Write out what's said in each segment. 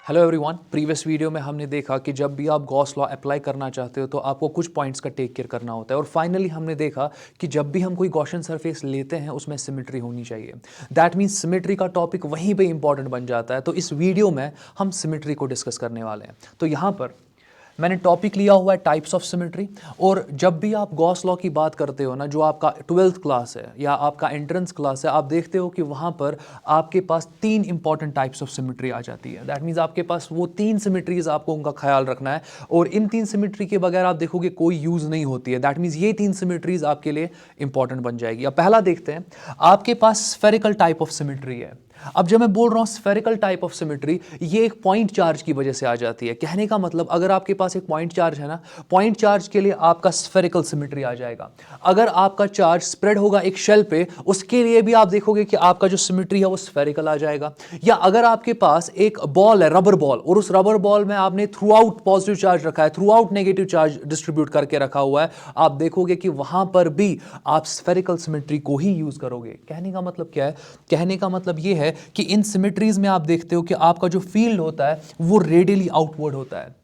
Hello everyone, previous video में हमने देखा कि जब भी आप गॉस लॉ अप्लाई करना चाहते हो तो आपको कुछ पॉइंट्स का टेक केयर करना होता है और फाइनली हमने देखा कि जब भी हम कोई गॉसियन सरफेस लेते हैं उसमें सिमेट्री होनी चाहिए। दैट मीन्स सिमेट्री का टॉपिक वहीं पे इंपॉर्टेंट बन जाता है। तो इस वीडियो में हम सिमेट्री को डिस्कस करने वाले हैं। तो यहाँ पर मैंने टॉपिक लिया हुआ है टाइप्स ऑफ सिमेट्री। और जब भी आप गॉस लॉ की बात करते हो ना, जो आपका 12th क्लास है या आपका एंट्रेंस क्लास है, आप देखते हो कि वहाँ पर आपके पास 3 इंपॉर्टेंट टाइप्स ऑफ सिमेट्री आ जाती है। दैट मीन्स आपके पास वो 3 सिमेट्रीज आपको उनका ख्याल रखना है और इन 3 सिमेट्री के बगैर आप देखोगे कोई यूज़ नहीं होती है। दैट मीन्स ये 3 सिमेट्रीज आपके लिए इंपॉर्टेंट बन जाएगी। अब पहला देखते हैं, आपके पास स्फेरिकल टाइप ऑफ सिमेट्री है। अब जब मैं बोल रहा हूं स्फेरिकल टाइप ऑफ सिमेट्री, ये एक पॉइंट चार्ज की वजह से आ जाती है। कहने का मतलब, अगर आपके पास एक पॉइंट चार्ज है ना, पॉइंट चार्ज के लिए आपका स्फेरिकल सिमेट्री आ जाएगा। अगर आपका चार्ज स्प्रेड होगा एक शेल पे, उसके लिए भी आप देखोगे कि आपका जो सिमेट्री है वो स्फेरिकल आ जाएगा। या अगर आपके पास एक बॉल है, रबर बॉल, और उस रबर बॉल में आपने थ्रू आउट पॉजिटिव चार्ज रखा है, through out negative charge distribute करके रखा हुआ है, आप देखोगे कि वहां पर भी आप स्फेरिकल सिमेट्री को ही यूज करोगे। कहने का मतलब क्या है? कहने का मतलब ये है कि इन सिमेट्रीज में आप देखते हो कि आपका जो फील्ड होता है वो रेडियली आउटवर्ड होता है।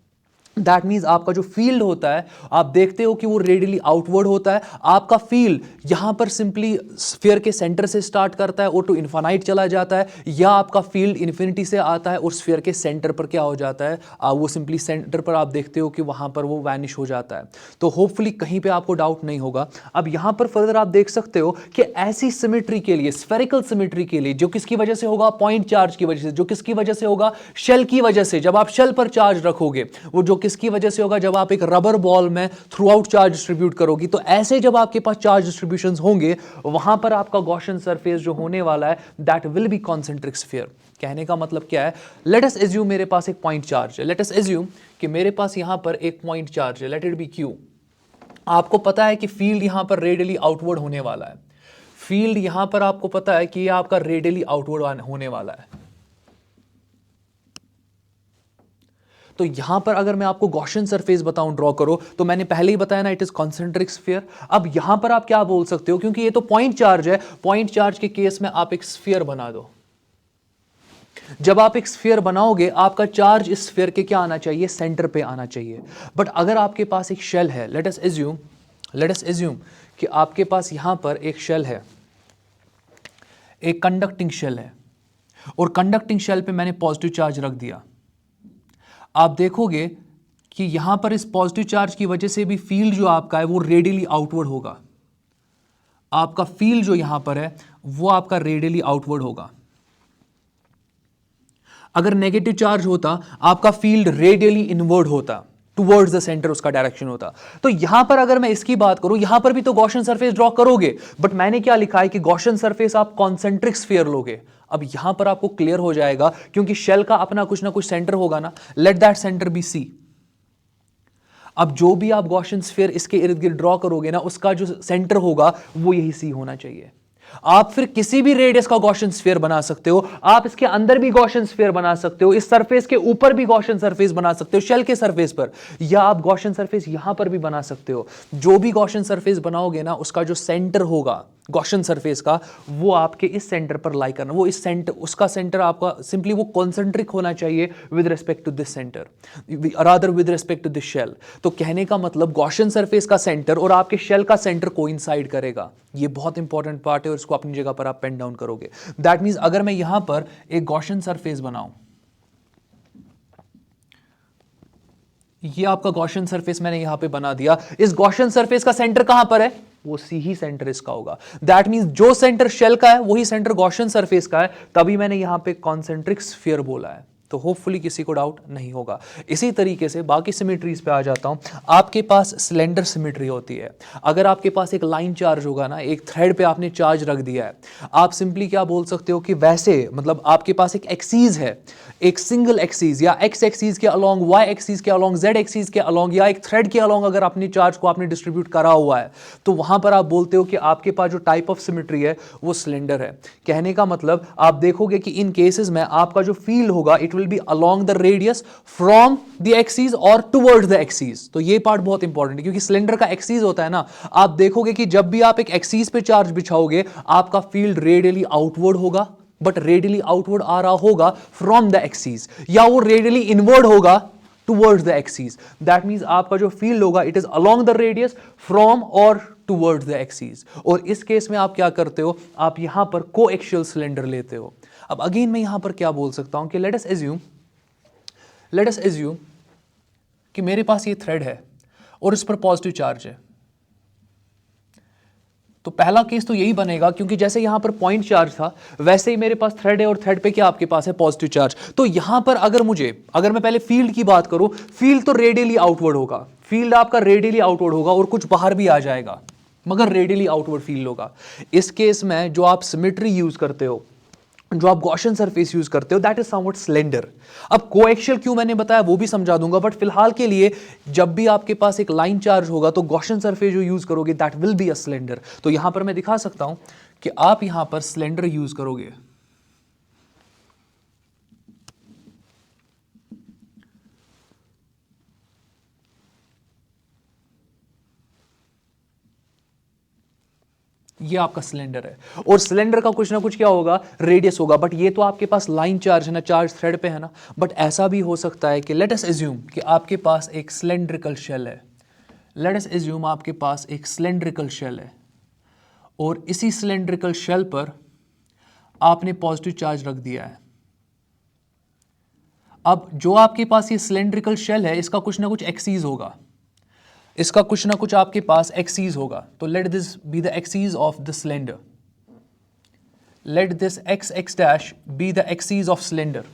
दैट मीन्स आपका जो फील्ड होता है, आप देखते हो कि वो रेडियली आउटवर्ड होता है। आपका फील्ड यहां पर सिंपली स्फीयर के सेंटर से स्टार्ट करता है और टू इन्फिनाइट चला जाता है, या आपका फील्ड इन्फिनिटी से आता है और स्फीयर के सेंटर पर क्या हो जाता है, वो सिंपली सेंटर पर आप देखते हो कि वहां पर वो वैनिश हो जाता है। तो होपफुली कहीं पे आपको डाउट नहीं होगा। अब यहां पर फर्दर आप देख सकते हो कि ऐसी सिमेट्री के लिए, स्फेरिकल सिमेट्री के लिए, जो किसकी वजह से होगा? पॉइंट चार्ज की वजह से। जो किसकी वजह से होगा? शेल की वजह से। जब आप शेल पर चार्ज रखोगे, वो जो किसकी वजह से होगा? जब आप एक रबर बॉल में थ्रू आउट चार्ज डिस्ट्रीब्यूट करोगी। तो ऐसे जब आपके पास चार्ज डिस्ट्रीब्यूशंस होंगे, वहां पर आपका गॉसियन सरफेस जो होने वाला है, that will be concentric sphere. कहने का मतलब क्या है? लेट अस एज्यूम मेरे पास एक पॉइंट चार्ज है। लेट अस एज्यूम कि मेरे पास यहां पर एक पॉइंट चार्ज है, लेट इट बी क्यू। आपको पता है कि फील्ड यहां पर रेडियली आउटवर्ड होने वाला है। फील्ड यहां पर आपको पता है कि यह आपका रेडियली आउटवर्ड होने वाला है। तो यहां पर अगर मैं आपको गॉसियन सरफेस बताऊं, ड्रॉ करो, तो मैंने पहले ही बताया ना, इट इज कॉन्सेंट्रिक स्फीयर। अब यहां पर आप क्या बोल सकते हो, क्योंकि ये तो पॉइंट चार्ज है, पॉइंट चार्ज के केस में आप एक स्फीयर बना दो। जब आप एक स्फीयर बनाओगे, आपका चार्ज इस स्फीयर के क्या आना चाहिए? सेंटर पे आना चाहिए। बट अगर आपके पास एक शेल है, लेट अस एज्यूम कि आपके पास यहां पर एक शेल है, एक कंडक्टिंग शेल है, और कंडक्टिंग शेल पे मैंने पॉजिटिव चार्ज रख दिया। आप देखोगे कि यहां पर इस पॉजिटिव चार्ज की वजह से भी फील्ड जो आपका है वो रेडियली आउटवर्ड होगा। आपका फील्ड जो यहां पर है वो आपका रेडियली आउटवर्ड होगा। अगर नेगेटिव चार्ज होता, आपका फील्ड रेडियली इनवर्ड होता, टुवर्ड्स द सेंटर उसका डायरेक्शन होता। तो यहां पर अगर मैं इसकी बात करूं, यहां पर भी तो गॉसियन सरफेस ड्रॉ करोगे, बट मैंने क्या लिखा है कि गॉसियन सरफेस आप कॉन्सेंट्रिक स्फीयर लोगे। अब यहां पर आपको क्लियर हो जाएगा, क्योंकि शेल का अपना कुछ ना कुछ सेंटर होगा ना। Let that centre be C. अब जो भी आप गॉसियन स्फीयर इसके इर्द गिर्द ड्रॉ करोगे ना, उसका जो सेंटर होगा वो यही सी होना चाहिए। आप फिर किसी भी रेडियस का गॉसियन स्फीयर बना सकते हो, आप इसके अंदर भी गॉसियन स्फीयर बना सकते हो, इस सरफेस के ऊपर भी गॉसियन सरफेस बना सकते हो, शेल के सरफेस पर, या आप गॉसियन सरफेस यहां पर भी बना सकते हो। जो भी गॉसियन सरफेस बनाओगे ना, उसका जो सेंटर होगा गॉसियन सरफेस का, वो आपके इस सेंटर पर लाई करना। वो इस सेंटर, उसका सेंटर आपका सिंपली वो कॉन्सेंट्रिक होना चाहिए with respect to this centre, rather with respect to this shell. तो कहने का मतलब गॉसियन सरफेस का सेंटर और आपके शेल का सेंटर कोइंसाइड करेगा। ये बहुत इंपॉर्टेंट पार्ट है और इसको अपनी जगह पर आप पेन डाउन करोगे। दैट मींस अगर मैं यहां पर एक गॉसियन सरफेस बनाऊं, ये आपका गॉसियन सरफेस मैंने यहां पे बना दिया। इस गॉसियन सरफेस का सेंटर कहां पर है? वो सी ही सेंटर इसका होगा। दैट मींस जो सेंटर शेल का है वही सेंटर गॉसियन सरफेस का है, तभी मैंने यहां पे कॉन्सेंट्रिक स्फीयर बोला है। तो होपफुली किसी को डाउट नहीं होगा। इसी तरीके से बाकी सिमेट्रीज पे आ जाता हूं। आपके पास सिलेंडर सिमेट्री होती है। अगर आपके पास एक लाइन चार्ज होगा ना, एक थ्रेड पे आपने चार्ज रख दिया है, आप सिंपली क्या बोल सकते हो कि वैसे, मतलब आपके पास एक एक्सीज है, एक सिंगल एक्सीज या एक्स एक्सीज के अलोंग, वाई एक्सीज के अलोंग, जेड एक्सीज के अलोंग, या एक थ्रेड के अलोंग अगर अपने चार्ज को आपने डिस्ट्रीब्यूट करा हुआ है, तो वहां पर आप बोलते हो कि आपके पास जो टाइप ऑफ सिमेट्री है वो सिलेंडर है। कहने का मतलब आप देखोगे कि इन केसेस में आपका जो फील्ड होगा, it will be along the radius from the axis और टुवर्ड्स द एक्सीज। तो ये पार्ट बहुत इंपॉर्टेंट है, क्योंकि सिलेंडर का एक्सीज होता है ना। आप देखोगे कि जब भी आप एक एक्सीज पे चार्ज बिछाओगे, आपका फील्ड रेडियली आउटवर्ड होगा, बट रेडियली आउटवर्ड आ रहा होगा फ्रॉम द एक्सीज, या वो रेडियली इनवर्ड होगा towards the axis. That means आपका जो फील्ड होगा it is along the radius, from और टूवर्ड्स द एक्सीज। और इस केस में आप क्या करते हो, आप यहां पर कोएक्सियल सिलेंडर लेते हो। अब अगेन मैं यहां पर क्या बोल सकता हूं कि लेट अस एज्यूम कि मेरे पास ये थ्रेड है और इस पर पॉजिटिव चार्ज है। तो पहला केस तो यही बनेगा, क्योंकि जैसे यहां पर पॉइंट चार्ज था वैसे ही मेरे पास थ्रेड है और थ्रेड पे क्या आपके पास है पॉजिटिव चार्ज। तो यहां पर अगर मैं पहले फील्ड की बात करूं, फील्ड तो रेडियली आउटवर्ड होगा, फील्ड आपका रेडियली आउटवर्ड होगा और कुछ बाहर भी आ जाएगा मगर रेडियली आउटवर्ड फील्ड होगा। इस केस में जो आप सिमेट्री यूज करते हो, जो आप गॉसियन सरफेस यूज करते हो, दैट इज समवट स्लेंडर। अब कोएक्सियल क्यों मैंने बताया वो भी समझा दूंगा, बट फिलहाल के लिए जब भी आपके पास एक लाइन चार्ज होगा तो गॉसियन सरफेस जो यूज करोगे that will be a slender. तो यहां पर मैं दिखा सकता हूं कि आप यहां पर स्लेंडर यूज करोगे। ये आपका सिलेंडर है और सिलेंडर का कुछ ना कुछ क्या होगा, रेडियस होगा, बट ये तो आपके पास लाइन चार्ज है ना, चार्ज थ्रेड पे है ना। बट ऐसा भी हो सकता है कि लेट अस एज्यूम कि आपके पास एक सिलेंड्रिकल शेल है, लेट अस एज्यूम आपके पास एक सिलेंड्रिकल शेल है और इसी सिलेंड्रिकल शेल पर आपने पॉजिटिव चार्ज रख दिया है। अब जो आपके पास ये सिलेंड्रिकल शेल है इसका कुछ ना कुछ एक्सीज होगा, इसका कुछ ना कुछ आपके पास एक्सीज होगा। तो let this be the axis of the cylinder, let this X X dash be the axis of cylinder.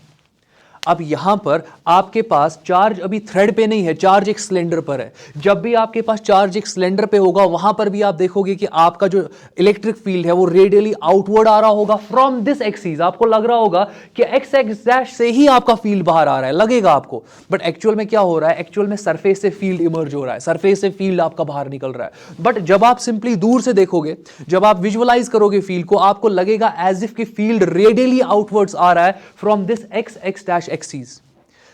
अब यहां पर आपके पास चार्ज अभी थ्रेड पे नहीं है, चार्ज एक सिलेंडर पर है। जब भी आपके पास चार्ज एक सिलेंडर पे होगा वहां पर भी आप देखोगे कि आपका जो इलेक्ट्रिक फील्ड है वो रेडियली आउटवर्ड आ रहा होगा फ्रॉम दिस एक्सीज। आपको लग रहा होगा कि एक्स एक्स डैश से ही आपका फील्ड बाहर आ रहा है, लगेगा आपको, बट एक्चुअल में क्या हो रहा है, एक्चुअल में सरफेस से फील्ड इमर्ज हो रहा है, सरफेस से फील्ड आपका बाहर निकल रहा है। बट जब आप सिंपली दूर से देखोगे, जब आप विजुअलाइज करोगे फील्ड को, आपको लगेगा एज इफ की फील्ड रेडियली आउटवर्ड्स आ रहा है from this X X dash axis.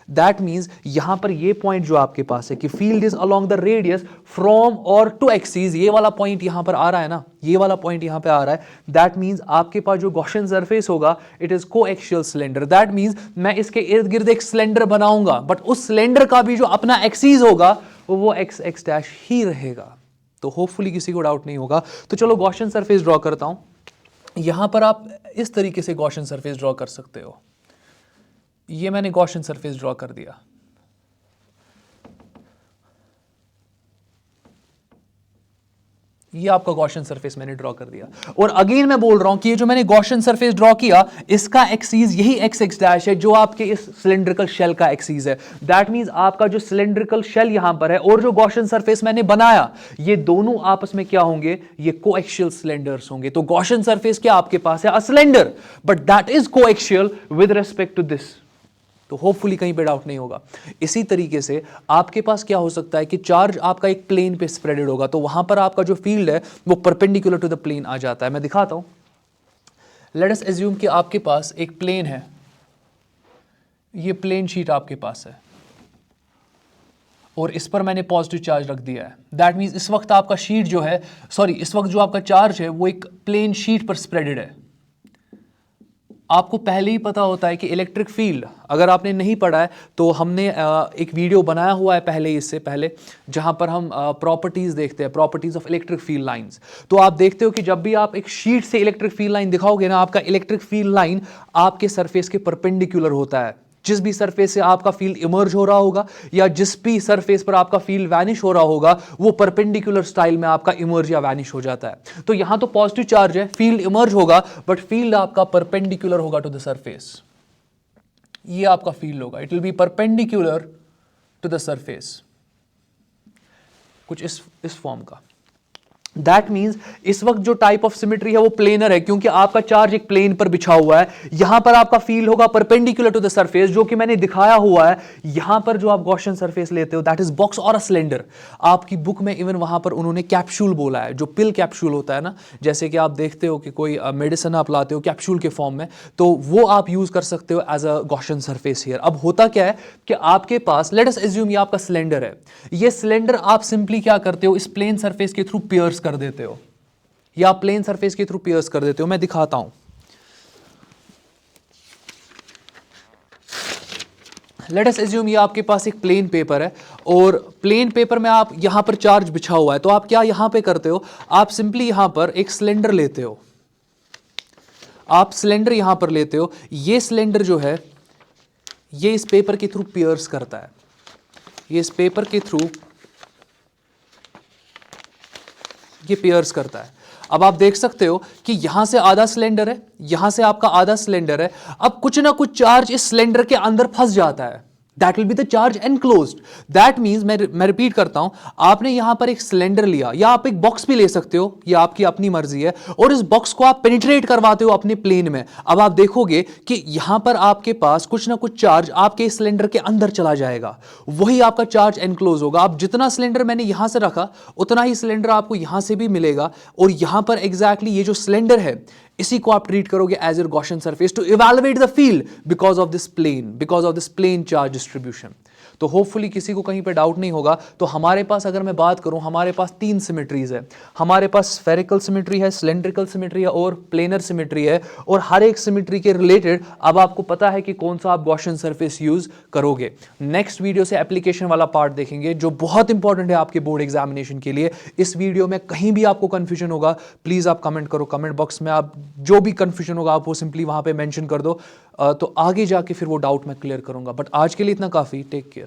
That means यहां पर ये पॉइंट जो आपके पास है कि field is along the radius from और टू एक्सीज, ये वाला पॉइंट यहां पर आ रहा है ना, ये वाला पॉइंट यहां पे आ रहा है। दैट मीन्स आपके पास जो गॉसियन सरफेस होगा it is coaxial cylinder. That means मैं इसके इर्द गिर्द एक सिलेंडर बनाऊंगा, बट उस सिलेंडर का भी जो अपना एक्सीज होगा वो एक्स एक्स डैश ही रहेगा। तो होपफुली किसी को डाउट नहीं होगा। तो चलो गॉसियन सरफेस ड्रॉ करता हूं। यहां पर आप इस तरीके से गॉसियन सरफेस ड्रॉ कर सकते हो। ये मैंने गॉसियन सरफेस ड्रॉ कर दिया। ये आपका गॉसियन सरफेस मैंने ड्रॉ कर दिया। और अगेन मैं बोल रहा हूं कि ये जो मैंने गॉसियन सरफेस ड्रॉ किया इसका एक्सीज यही एक्स एक्स डैश है जो आपके इस सिलेंड्रिकल शेल का एक्सीज है। दैट मींस आपका जो सिलेंड्रिकल शेल यहां पर है और जो गॉसियन सरफेस मैंने बनाया ये दोनों आपस में क्या होंगे, ये कोएक्सियल सिलेंडर्स होंगे। तो गॉसियन सरफेस क्या आपके पास है, a cylinder, but that is coaxial with respect to this. तो होपफुली कहीं पे डाउट नहीं होगा। इसी तरीके से आपके पास क्या हो सकता है कि चार्ज आपका एक प्लेन पे स्प्रेडेड होगा, तो वहां पर आपका जो फील्ड है वो परपेंडिकुलर टू द प्लेन आ जाता है। मैं दिखाता हूं। लेट अस एज्यूम कि आपके पास एक प्लेन है, ये प्लेन शीट आपके पास है और इस पर मैंने पॉजिटिव चार्ज रख दिया है। दैट मीन्स इस वक्त आपका शीट जो है, इस वक्त जो आपका चार्ज है वो एक प्लेन शीट पर स्प्रेडेड है। आपको पहले ही पता होता है कि इलेक्ट्रिक फील्ड, अगर आपने नहीं पढ़ा है तो हमने एक वीडियो बनाया हुआ है पहले, इससे पहले, जहां पर हम प्रॉपर्टीज देखते हैं, properties of electric field lines. तो आप देखते हो कि जब भी आप एक शीट से इलेक्ट्रिक फील्ड लाइन दिखाओगे ना, आपका इलेक्ट्रिक फील्ड लाइन आपके सरफेस के परपेंडिकुलर होता है। जिस भी सरफेस से आपका फील्ड इमर्ज हो रहा होगा या जिस भी सरफेस पर आपका फील्ड वैनिश हो रहा होगा वो परपेंडिकुलर स्टाइल में आपका इमर्ज या वैनिश हो जाता है। तो यहां तो पॉजिटिव चार्ज है, फील्ड इमर्ज होगा, बट फील्ड आपका परपेंडिकुलर होगा टू द सरफेस। ये आपका फील्ड होगा, it will be perpendicular to the surface, कुछ इस फॉर्म का। दैट मीन्स इस वक्त जो टाइप ऑफ सिमेट्री है वो प्लेनर है, क्योंकि आपका चार्ज एक प्लेन पर बिछा हुआ है। यहां पर आपका फील्ड होगा परपेंडिकुलर टू द सरफेस, जो कि मैंने दिखाया हुआ है। यहां पर जो आप गॉसियन सरफेस लेते हो दैट इज बॉक्स और अ सिलेंडर। आपकी बुक में इवन वहां पर उन्होंने कैप्सूल बोला है, जो पिल कैप्सूल होता है ना, जैसे कि आप देखते हो कि कोई मेडिसिन आप लाते हो कैप्सूल के फॉर्म में, तो वो आप यूज कर सकते हो as a Gaussian surface here. अब होता क्या है कि आपके पास, लेट अस एज्यूम ये आपका सिलेंडर है, ये सिलेंडर आप सिंपली क्या करते हो, इस प्लेन सरफेस के थ्रू पियर्स कर देते हो, या प्लेन सरफेस के थ्रू पियर्स कर देते हो। मैं दिखाता हूं। लेट अस एज्यूम ये आपके पास एक प्लेन पेपर है और प्लेन पेपर में आप यहां पर चार्ज बिछा हुआ है, तो आप क्या यहां पे करते हो, आप सिंपली यहां पर एक सिलेंडर लेते हो, आप सिलेंडर यहां पर लेते हो, ये सिलेंडर जो है ये इस पेपर के थ्रू पियर्स करता है, ये इस पेपर के थ्रू ये पियर्स करता है। अब आप देख सकते हो कि यहां से आधा सिलेंडर है, यहां से आपका आधा सिलेंडर है, अब कुछ ना कुछ चार्ज इस सिलेंडर के अंदर फंस जाता है, that will be the charge enclosed. That means मैं रिपीट करता हूं, आपने यहां पर एक सिलेंडर लिया या आप एक बॉक्स भी ले सकते हो, ये आपकी अपनी मर्जी है, और इस बॉक्स को आप पेनिट्रेट करवाते हो अपने प्लेन में। अब आप देखोगे कि यहां पर आपके पास कुछ ना कुछ चार्ज आपके सिलेंडर के अंदर चला जाएगा, वही आपका चार्ज एनक्लोज होगा। आप जितना सिलेंडर मैंने यहां से रखा उतना ही सिलेंडर आपको यहां से भी मिलेगा, और यहां पर एग्जैक्टली ये जो सिलेंडर है इसी को आप ट्रीट करोगे as your Gaussian surface to evaluate the field because of this plane charge distribution. तो होपफुली किसी को कहीं पे डाउट नहीं होगा। तो हमारे पास अगर मैं बात करूं, हमारे पास 3 सिमेट्रीज है, हमारे पास स्फेरिकल सिमेट्री है, सिलेंड्रिकल सिमेट्री है और प्लेनर सिमेट्री है, और हर एक सिमेट्री के रिलेटेड अब आपको पता है कि कौन सा आप गॉसियन सरफेस यूज करोगे। नेक्स्ट वीडियो से एप्लीकेशन वाला पार्ट देखेंगे जो बहुत इंपॉर्टेंट है आपके बोर्ड एग्जामिनेशन के लिए। इस वीडियो में कहीं भी आपको कंफ्यूजन होगा प्लीज आप कमेंट करो, कमेंट बॉक्स में आप जो भी कंफ्यूजन होगा आप वो सिंपली वहां पे मेंशन कर दो, तो आगे जाके फिर वो डाउट मैं क्लियर करूंगा। बट आज के लिए इतना काफी, टेक केयर।